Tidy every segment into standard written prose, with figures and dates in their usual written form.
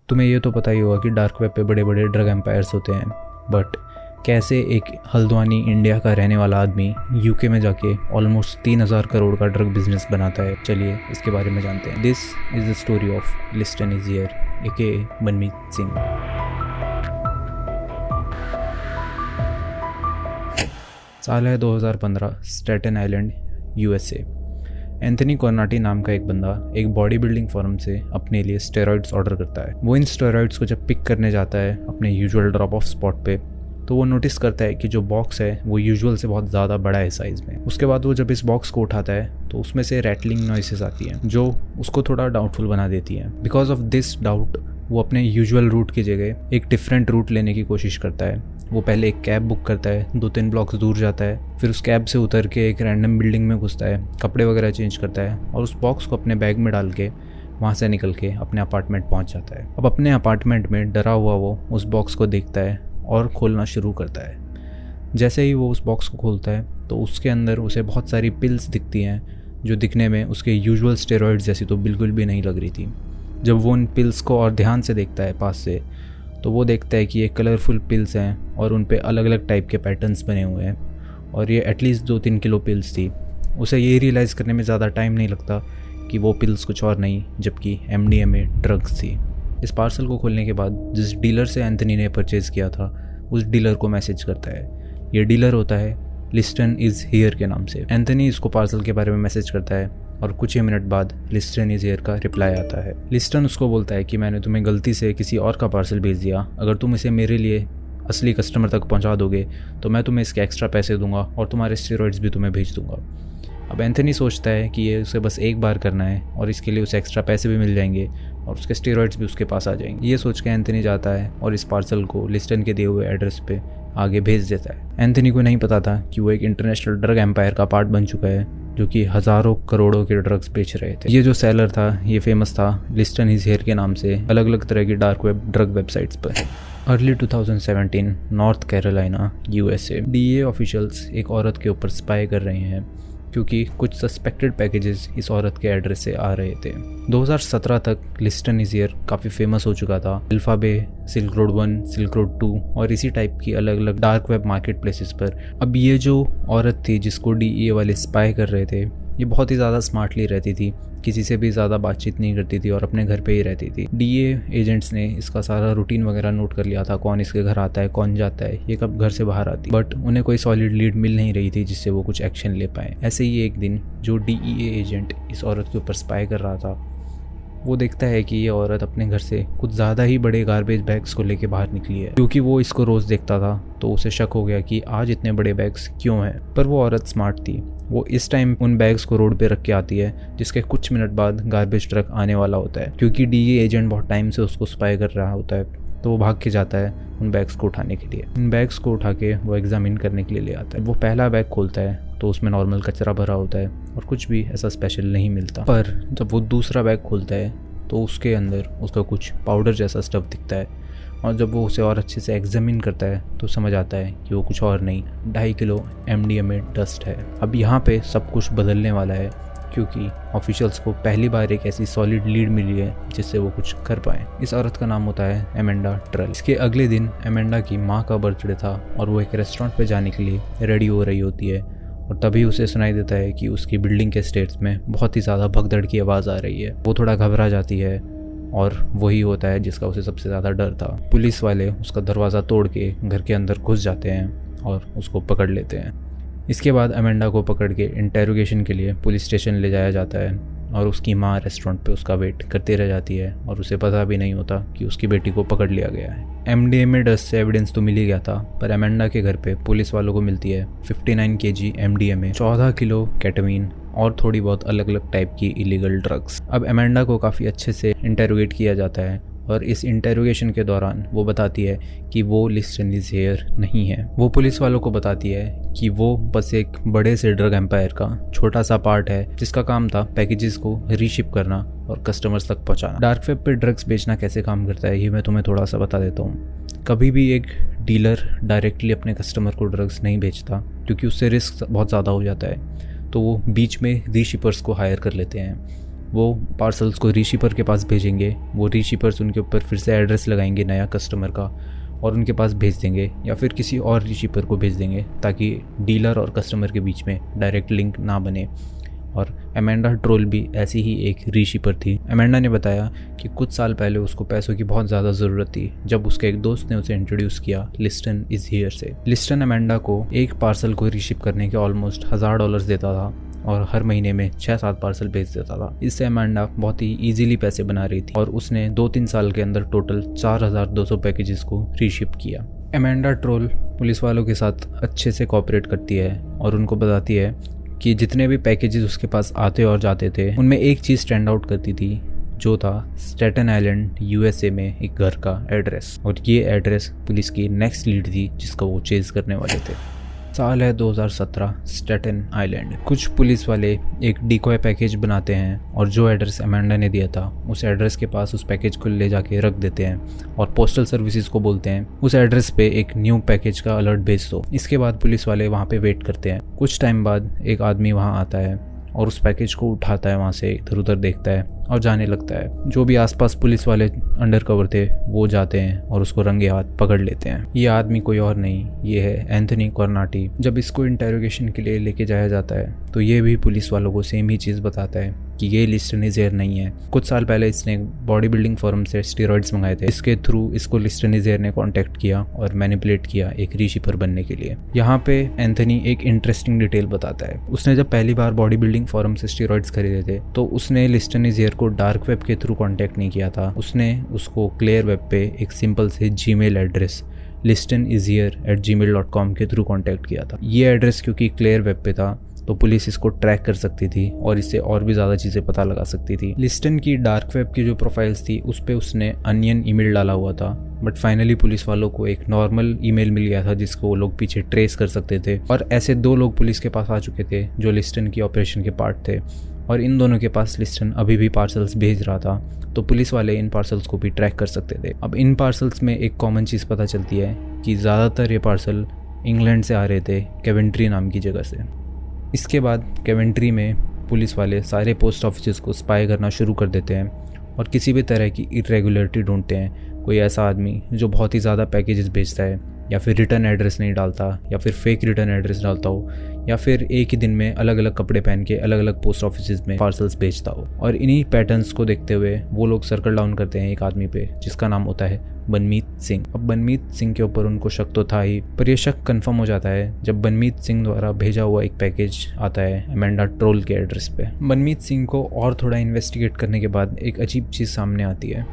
तुम्हें ये तो पता ही होगा कि डार्क वेब पे बड़े बड़े ड्रग एम्पायर्स होते हैं, बट कैसे एक हल्द्वानी इंडिया का रहने वाला आदमी यूके में जाके ऑलमोस्ट 3000 करोड़ का ड्रग बिजनेस बनाता है। चलिए इसके बारे में जानते हैं। This is the story of Liston is here AK. Manmeet Singh. साल है 2015, Staten Island, USA. Anthony Cornati नाम का एक बंदा एक बॉडी बिल्डिंग फर्म से अपने लिए स्टेरॉइड्स ऑर्डर करता है। वो इन स्टेरॉइड्स को जब पिक करने जाता है अपने यूजुअल ड्रॉप ऑफ स्पॉट पे, तो वो नोटिस करता है कि जो बॉक्स है वो यूजुअल से बहुत ज़्यादा बड़ा है साइज़ में। उसके बाद वो जब इस बॉक्स को उठाता है तो उसमें से रैटलिंग नॉइसेस आती हैं जो उसको थोड़ा डाउटफुल बना देती हैं। बिकॉज ऑफ दिस डाउट वो अपने यूजुअल रूट की जगह एक डिफरेंट रूट लेने की कोशिश करता है। वो पहले एक कैब बुक करता है, 2-3 ब्लॉक्स दूर जाता है, फिर उस कैब से उतर के एक रैंडम बिल्डिंग में घुसता है, कपड़े वगैरह चेंज करता है और उस बॉक्स को अपने बैग में डाल के वहाँ से निकल के अपने अपार्टमेंट पहुँच जाता है। अब अपने अपार्टमेंट में डरा हुआ वो उस बॉक्स को देखता है और खोलना शुरू करता है। जैसे ही वो उस बॉक्स को खोलता है तो उसके अंदर उसे बहुत सारी पिल्स दिखती हैं जो दिखने में उसके यूजुअल स्टेरॉइड्स जैसी तो बिल्कुल भी नहीं लग रही थी। जब वो उन पिल्स को और ध्यान से देखता है पास से, तो वो देखता है कि ये कलरफुल पिल्स हैं और उन पे अलग अलग टाइप के पैटर्न्स बने हुए हैं और ये एटलीस्ट 2-3 किलो पिल्स थी। उसे ये रियलाइज़ करने में ज़्यादा टाइम नहीं लगता कि वो पिल्स कुछ और नहीं जबकि MDMA ड्रग्स थी। इस पार्सल को खोलने के बाद जिस डीलर से एंथनी ने परचेज़ किया था उस डीलर को मैसेज करता है। ये डीलर होता है लिस्टन इज़ हियर के नाम से। एंथनी इसको पार्सल के बारे में मैसेज करता है और कुछ ही मिनट बाद लिस्टन इज़ हियर का रिप्लाई आता है। लिस्टन उसको बोलता है कि मैंने तुम्हें गलती से किसी और का पार्सल भेज दिया, अगर तुम इसे मेरे लिए असली कस्टमर तक पहुंचा दोगे तो मैं तुम्हें इसके एक्स्ट्रा पैसे दूंगा और तुम्हारे स्टेरॉइड्स भी तुम्हें भेज दूंगा। अब एंथनी सोचता है कि ये उसे बस एक बार करना है और इसके लिए उसे एक्स्ट्रा पैसे भी मिल जाएंगे और उसके स्टेरॉइड्स भी उसके पास आ जाएंगे। ये सोच के एंथनी जाता है और इस पार्सल को लिस्टन के दिए हुए एड्रेस पे आगे भेज देता है। एंथनी को नहीं पता था कि वो एक इंटरनेशनल ड्रग एम्पायर का पार्ट बन चुका है जो कि हज़ारों करोड़ों के ड्रग्स बेच रहे थे। ये जो सेलर था ये फेमस था लिस्टन इज़ हियर के नाम से अलग अलग तरह की डार्क वेब ड्रग वेबसाइट्स पर। Early 2017, north Carolina, USA. DEA officials एक औरत के ऊपर स्पाई कर रहे हैं क्योंकि कुछ सस्पेक्टेड पैकेजेस इस औरत के एड्रेस से आ रहे थे। 2017 तक लिस्टन इज़ हियर काफ़ी फेमस हो चुका था अल्फाबे, सिल्क रोड 1, सिल्क रोड 2 और इसी टाइप की अलग अलग डार्क वेब मार्केट प्लेसेस पर। अब ये जो औरत थी जिसको DEA वाले स्पाई कर रहे थे ये बहुत ही ज़्यादा स्मार्टली रहती थी, किसी से भी ज़्यादा बातचीत नहीं करती थी और अपने घर पे ही रहती थी। DEA एजेंट्स ने इसका सारा रूटीन वगैरह नोट कर लिया था, कौन इसके घर आता है, कौन जाता है, ये कब घर से बाहर आती, बट उन्हें कोई सॉलिड लीड मिल नहीं रही थी जिससे वो कुछ एक्शन ले पाए। ऐसे ही एक दिन जो DEA एजेंट इस औरत के ऊपर स्पाई कर रहा था वो देखता है कि ये औरत अपने घर से कुछ ज़्यादा ही बड़े गार्बेज बैग्स को लेके बाहर निकली है। क्योंकि वो इसको रोज़ देखता था तो उसे शक हो गया कि आज इतने बड़े बैग्स क्यों हैं। पर वो औरत स्मार्ट थी, वो इस टाइम उन बैग्स को रोड पे रख के आती है जिसके कुछ मिनट बाद गार्बेज ट्रक आने वाला होता है। क्योंकि DEA एजेंट बहुत टाइम से उसको स्पाई कर रहा होता है तो वो भाग के जाता है उन बैग्स को उठाने के लिए। उन बैग्स को उठा के वो एग्जामिन करने के लिए ले आता है। वो पहला बैग खोलता है तो उसमें नॉर्मल कचरा भरा होता है और कुछ भी ऐसा स्पेशल नहीं मिलता। पर जब वो दूसरा बैग खोलता है तो उसके अंदर उसका कुछ पाउडर जैसा स्टफ दिखता है और जब वो उसे और अच्छे से एग्जामिन करता है तो समझ आता है कि वो कुछ और नहीं, 2.5 किलो MDMA डस्ट है। अब यहाँ पे सब कुछ बदलने वाला है क्योंकि ऑफिशियल्स को पहली बार एक ऐसी सॉलिड लीड मिली है जिससे वो कुछ कर पाए। इस औरत का नाम होता है एमेंडा ट्रल। इसके अगले दिन एमेंडा की माँ का बर्थडे था और वो एक रेस्टोरेंट पे जाने के लिए रेडी हो रही होती है और तभी उसे सुनाई देता है कि उसकी बिल्डिंग के स्टेट्स में बहुत ही ज़्यादा भगदड़ की आवाज़ आ रही है। वो थोड़ा घबरा जाती है और वही होता है जिसका उसे सबसे ज़्यादा डर था। पुलिस वाले उसका दरवाज़ा तोड़ के घर के अंदर घुस जाते हैं और उसको पकड़ लेते हैं। इसके बाद अमेंडा को पकड़ के इंटेरोगेशन के लिए पुलिस स्टेशन ले जाया जाता है और उसकी माँ रेस्टोरेंट पे उसका वेट करते रह जाती है और उसे पता भी नहीं होता कि उसकी बेटी को पकड़ लिया गया है। MDMA डस्ट से एविडेंस तो मिल ही गया था पर अमेंडा के घर पे पुलिस वालों को मिलती है 59 kg MDMA, 14 किलो केटामीन और थोड़ी बहुत अलग अलग टाइप की इलीगल ड्रग्स। अब अमेंडा को काफ़ी अच्छे से इंटेरोगेट किया जाता है और इस इंटेरोगेशन के दौरान वो बताती है कि वो लिस्टन इज़ हियर नहीं है। वो पुलिस वालों को बताती है कि वो बस एक बड़े से ड्रग एम्पायर का छोटा सा पार्ट है जिसका काम था पैकेजेस को रीशिप करना और कस्टमर्स तक पहुंचाना। डार्क वेब पे ड्रग्स बेचना कैसे काम करता है ये मैं तुम्हें थोड़ा सा बता देता हूँ। कभी भी एक डीलर डायरेक्टली अपने कस्टमर को ड्रग्स नहीं बेचता क्योंकि उससे रिस्क बहुत ज़्यादा हो जाता है, तो वो बीच में रीशिपर्स को हायर कर लेते हैं। वो पार्सल्स को रीशिपर के पास भेजेंगे, वो रीशिपर्स उनके ऊपर फिर से एड्रेस लगाएंगे नया कस्टमर का और उनके पास भेज देंगे, या फिर किसी और रीशिपर को भेज देंगे ताकि डीलर और कस्टमर के बीच में डायरेक्ट लिंक ना बने। और अमेंडा ट्रोल भी ऐसी ही एक रीशिपर थी। अमेंडा ने बताया कि कुछ साल पहले उसको पैसों की बहुत ज़्यादा ज़रूरत थी जब उसके एक दोस्त ने उसे इंट्रोड्यूस किया लिस्टन इज़ हियर से। लिस्टन अमेंडा को एक पार्सल को रिशिप करने के ऑलमोस्ट $1000 देता था और हर महीने में 6-7 पार्सल भेज देता था। इससे अमेंडा बहुत ही ईजिली पैसे बना रही थी और उसने 2-3 साल के अंदर टोटल 4200 पैकेजेस को रीशिप किया। अमेंडा ट्रोल पुलिस वालों के साथ अच्छे से कोऑपरेट करती है और उनको बताती है कि जितने भी पैकेजेस उसके पास आते और जाते थे उनमें एक चीज़ स्टैंड आउट करती थी, जो था स्टेटन आइलैंड USA में एक घर का एड्रेस। और ये एड्रेस पुलिस की नेक्स्ट लीड थी जिसका वो चेज करने वाले थे। साल है 2017, स्टेटन आइलैंड। कुछ पुलिस वाले एक डिकॉय पैकेज बनाते हैं और जो एड्रेस अमेंडा ने दिया था उस एड्रेस के पास उस पैकेज को ले जाके रख देते हैं और पोस्टल सर्विसेज को बोलते हैं उस एड्रेस पे एक न्यू पैकेज का अलर्ट भेज दो। इसके बाद पुलिस वाले वहाँ पे वेट करते हैं। कुछ टाइम बाद एक आदमी वहाँ आता है और उस पैकेज को उठाता है, वहाँ से इधर उधर देखता है और जाने लगता है। जो भी आसपास पुलिस वाले अंडर कवर थे वो जाते हैं और उसको रंगे हाथ पकड़ लेते हैं। ये आदमी कोई और नहीं, ये है एंथनी कॉर्नाटी। जब इसको इंटेरोगेशन के लिए लेके जाया जाता है तो ये भी पुलिस वालों को सेम ही चीज़ बताता है कि ये लिस्टन इज़ हियर नहीं है। कुछ साल पहले इसने बॉडी बिल्डिंग फॉर्म से स्टेरॉइड्स मंगाए थे, इसके थ्रू इसको लिस्टन इज़ हियर ने कॉन्टैक्ट किया और मैनिपुलेट किया एक रीशिपर बनने के लिए। यहाँ पे एंथनी एक इंटरेस्टिंग डिटेल बताता है। उसने जब पहली बार बॉडी बिल्डिंग फॉर्म से स्टेरॉइड्स खरीदे थे तो उसने लिस्टन इज़ हियर को डार्क वेब के थ्रू कॉन्टैक्ट नहीं किया था। उसने उसको क्लियर वेब पे एक सिंपल से जीमेल एड्रेस listenisihere@gmail.com के थ्रू कॉन्टैक्ट किया था। ये एड्रेस क्योंकि क्लियर वेब पे था तो पुलिस इसको ट्रैक कर सकती थी और इससे और भी ज़्यादा चीज़ें पता लगा सकती थी। लिस्टन की डार्क वेब की जो प्रोफाइल्स थी उस पर उसने अनियन ईमेल डाला हुआ था, बट फाइनली पुलिस वालों को एक नॉर्मल ईमेल मिल गया था जिसको वो लोग पीछे ट्रेस कर सकते थे। और ऐसे 2 लोग पुलिस के पास आ चुके थे जो लिस्टन की ऑपरेशन के पार्ट थे और इन दोनों के पास लिस्टन अभी भी पार्सल्स भेज रहा था, तो पुलिस वाले इन पार्सल्स को भी ट्रैक कर सकते थे। अब इन पार्सल्स में एक कॉमन चीज़ पता चलती है कि ज़्यादातर ये पार्सल इंग्लैंड से आ रहे थे, केवेंट्री नाम की जगह से। इसके बाद केवेंट्री में पुलिस वाले सारे पोस्ट ऑफिस को स्पाई करना शुरू कर देते हैं और किसी भी तरह की इरेगुलरिटी ढूंढते हैं। कोई ऐसा आदमी जो बहुत ही ज़्यादा पैकेजेस भेजता है या फिर रिटर्न एड्रेस नहीं डालता या फिर फेक रिटर्न एड्रेस डालता हो या फिर एक ही दिन में अलग अलग कपड़े पहन के अलग अलग पोस्ट ऑफिस में पार्सल्स भेजता हो। और इन्हीं पैटर्न्स को देखते हुए वो लोग सर्कल डाउन करते हैं एक आदमी पे जिसका नाम होता है बनमीत सिंह। अब बनमीत सिंह के ऊपर उनको शक तो था ही, पर यह शक कंफर्म हो जाता है जब बनमीत सिंह द्वारा भेजा हुआ एक पैकेज आता है अमेंडा ट्रोल के एड्रेस पे। बनमीत सिंह को और थोड़ा इन्वेस्टिगेट करने के बाद एक अजीब चीज़ सामने आती है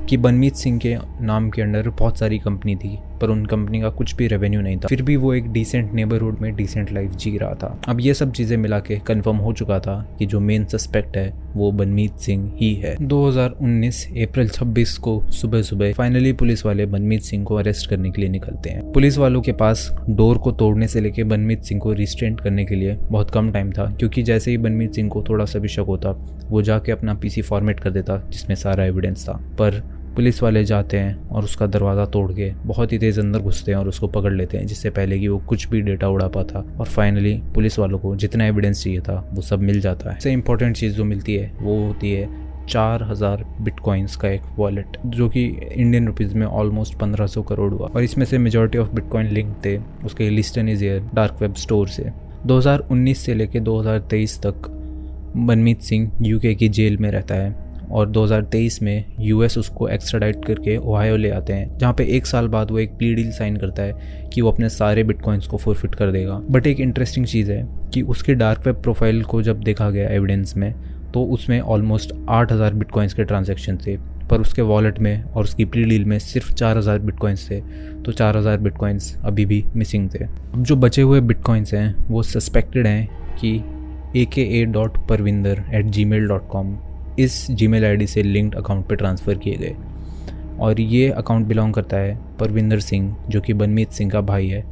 कि बनमीत सिंह के नाम के अंडर बहुत सारी कंपनी थी पर उन कंपनी का कुछ भी रेवेन्यू नहीं था, फिर भी वो एक डिसेंट नेबरहुड में डिसेंट लाइफ जी रहा था। अब ये सब चीज़ें मिला के कन्फर्म हो चुका था कि जो मेन सस्पेक्ट है वो बनमीत सिंह ही है। 2019 अप्रैल 26 को सुबह सुबह फाइनली पुलिस वाले बनमीत सिंह को अरेस्ट करने के लिए निकलते हैं। पुलिस वालों के पास डोर को तोड़ने से लेके बनमीत सिंह को रिस्ट्रेंट करने के लिए बहुत कम टाइम था, क्योंकि जैसे ही बनमीत सिंह को थोड़ा सा भी शक होता वो जाके अपना PC फॉर्मेट कर देता जिसमें सारा एविडेंस था। पर पुलिस वाले जाते हैं और उसका दरवाज़ा तोड़ के बहुत ही तेज़ अंदर घुसते हैं और उसको पकड़ लेते हैं जिससे पहले कि वो कुछ भी डेटा उड़ा पाता। और फाइनली पुलिस वालों को जितना एविडेंस चाहिए था वो सब मिल जाता है। सबसे इम्पोर्टेंट चीज़ जो मिलती है वो होती है 4000 बिटकॉइंस का एक वॉलेट, जो कि इंडियन रुपीज़ में ऑलमोस्ट 1500 करोड़ हुआ। और इसमें से मेजॉरिटी ऑफ बिटकॉइन लिंक थे उसके listen is here dark web store से। 2019 से लेके 2023 तक बनमीत सिंह UK की जेल में रहता है और 2023 में US उसको एक्स्ट्राडाइट करके ओहायो ले आते हैं, जहाँ पे 1 साल बाद वो एक प्ली डील साइन करता है कि वो अपने सारे बिटकॉइंस को फोरफिट कर देगा। बट एक इंटरेस्टिंग चीज़ है कि उसके डार्क वेब प्रोफाइल को जब देखा गया एविडेंस में तो उसमें ऑलमोस्ट 8000 बिटकॉइंस के ट्रांजैक्शन थे, पर उसके वॉलेट में और उसकी प्ली डील में सिर्फ 4000 बिटकॉइंस थे, तो 4000 बिटकॉइंस अभी भी मिसिंग थे। अब जो बचे हुए बिटकॉइंस हैं वो सस्पेक्टेड हैं कि aka.parvinder@gmail.com इस जीमेल आईडी से लिंक्ड अकाउंट पे ट्रांसफ़र किए गए और ये अकाउंट बिलोंग करता है परविंदर सिंह जो कि बनमीत सिंह का भाई है।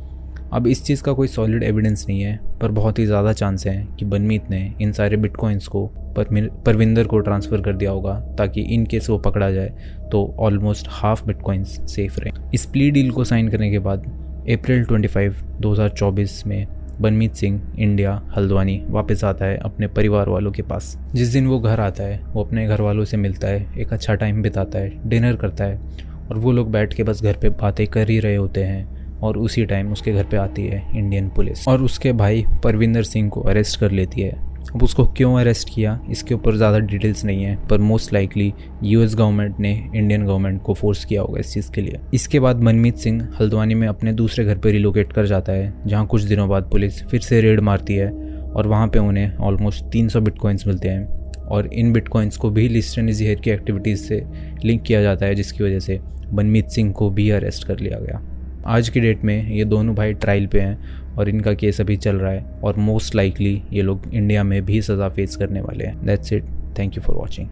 अब इस चीज़ का कोई सॉलिड एविडेंस नहीं है, पर बहुत ही ज़्यादा चांस है कि बनमीत ने इन सारे बिटकॉइंस को परविंदर को ट्रांसफ़र कर दिया होगा ताकि इन केस वो पकड़ा जाए तो ऑलमोस्ट हाफ बिटकॉइंस सेफ रहे। इस प्ली डील को साइन करने के बाद अप्रैल 25, 2024 में बनमीत सिंह इंडिया हल्द्वानी वापस आता है अपने परिवार वालों के पास। जिस दिन वो घर आता है वो अपने घर वालों से मिलता है, एक अच्छा टाइम बिताता है, डिनर करता है और वो लोग बैठ के बस घर पे बातें कर ही रहे होते हैं और उसी टाइम उसके घर पे आती है इंडियन पुलिस और उसके भाई परविंदर सिंह को अरेस्ट कर लेती है। अब उसको क्यों अरेस्ट किया इसके ऊपर ज़्यादा डिटेल्स नहीं है, पर मोस्ट लाइकली यूएस गवर्नमेंट ने इंडियन गवर्नमेंट को फोर्स किया होगा इस चीज़ के लिए। इसके बाद मनमीत सिंह हल्द्वानी में अपने दूसरे घर पर रिलोकेट कर जाता है, जहाँ कुछ दिनों बाद पुलिस फिर से रेड मारती है और वहाँ पे उन्हें ऑलमोस्ट 300 बिटकॉइंस मिलते हैं और इन बिटकॉइंस को भी लिस्टन इजहिर की एक्टिविटीज़ से लिंक किया जाता है, जिसकी वजह से मनमीत सिंह को भी अरेस्ट कर लिया गया। आज की डेट में ये दोनों भाई ट्रायल पे हैं और इनका केस अभी चल रहा है और मोस्ट लाइकली ये लोग इंडिया में भी सज़ा फेस करने वाले हैं। That's it, thank you for watching.